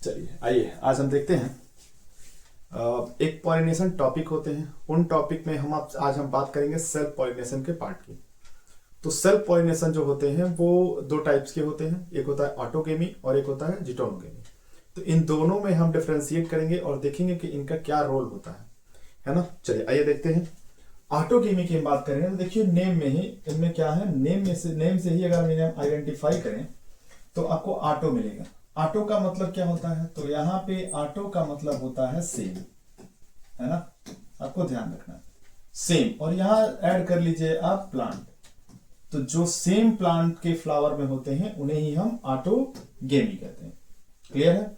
चलिए आइए आज हम देखते हैं एक पॉलिनेशन टॉपिक होते हैं। उन टॉपिक में आज हम बात करेंगे सेल्फ पॉलिनेशन के पार्ट की। तो सेल्फ पॉलिनेशन जो होते हैं वो दो टाइप्स के होते हैं, एक होता है ऑटोगेमी और एक होता है जिटोनोगेमी। तो इन दोनों में हम डिफरेंशिएट करेंगे और देखेंगे कि इनका क्या रोल होता है ना। चलिए आइए देखते हैं। ऑटोगेमी की हम बात करेंगे तो देखिए नेम में ही इनमें क्या है, नेम से ही अगर हम आइडेंटिफाई करें तो आपको ऑटो मिलेगा। ऑटो का मतलब क्या होता है, तो यहाँ पे ऑटो का मतलब होता है सेम, है ना, आपको ध्यान रखना है सेम। और यहाँ ऐड कर लीजिए आप प्लांट, तो जो सेम प्लांट के फ्लावर में होते हैं उन्हें ही हम ऑटोगेमी कहते हैं। क्लियर है।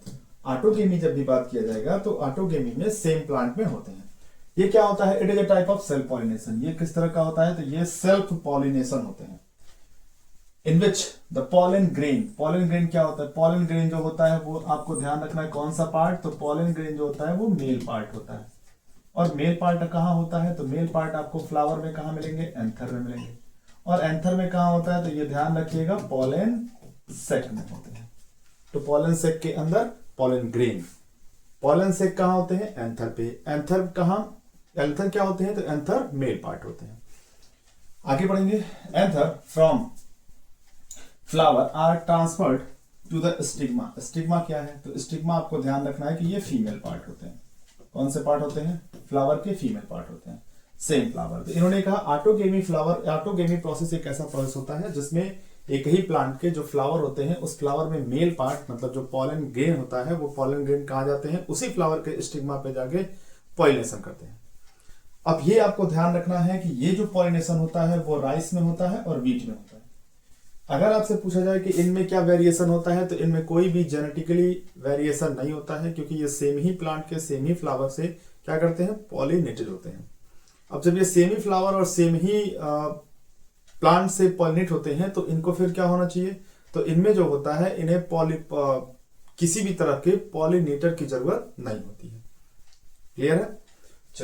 ऑटोगेमी जब भी बात किया जाएगा तो ऑटोगेमी में सेम प्लांट में होते हैं। ये क्या होता है, it is a type of self pollination. ये किस तरह का होता है, तो ये सेल्फ पॉलिनेशन होते हैं इन विच द पॉलन ग्रेन क्या होता है, पॉलन ग्रेन जो होता है वो आपको ध्यान रखना है कौन सा पार्ट, तो पॉलन ग्रेन जो होता है वो मेल पार्ट होता है। और मेल पार्ट कहाँ होता है, तो मेल पार्ट आपको फ्लावर में कहाँ मिलेंगे, एंथर में मिलेंगे। और एंथर में कहाँ होता है, तो ये ध्यान रखिएगा पॉलन सेक में होते हैं। तो पॉलन सेक के अंदर पॉलन ग्रेन, पॉलन सेक कहाँ होते हैं, एंथर पे। एंथर कहाँ, एंथर क्या होते हैं, तो एंथर मेल पार्ट होते हैं। आगे बढ़ेंगे। Anther from flower are transferred to the stigma. Stigma क्या है, तो स्टिग्मा आपको ध्यान रखना है कि ये फीमेल पार्ट होते हैं। कौन से पार्ट होते हैं, फ्लावर के फीमेल पार्ट होते हैं, सेम फ्लावर। तो इन्होंने कहा ऑटोगेमी फ्लावर, ऑटोगेमी प्रोसेस एक ऐसा प्रोसेस होता है जिसमें एक ही प्लांट के जो फ्लावर होते हैं उस फ्लावर में मेल पार्ट मतलब जो पॉलन ग्रेन होता है वो पॉलन ग्रेन कहा जाते हैं, उसी फ्लावर के स्टिग्मा पे जाके पॉलिनेशन करते हैं। अब ये आपको ध्यान रखना है कि ये जो पॉलिनेशन होता है वो राइस में होता है और व्हीट में होता है। अगर आपसे पूछा जाए कि इनमें क्या वेरिएशन होता है, तो इनमें कोई भी जेनेटिकली वेरिएशन नहीं होता है, क्योंकि ये सेम ही प्लांट के सेम ही फ्लावर से क्या करते हैं, पॉलिनेटेड होते हैं। अब जब ये सेम ही फ्लावर और सेम ही प्लांट से पॉलिनेट होते हैं तो इनको फिर क्या होना चाहिए, तो इनमें जो होता है इन्हें किसी भी तरह के पॉलिनेटर की जरूरत नहीं होती है। क्लियर है।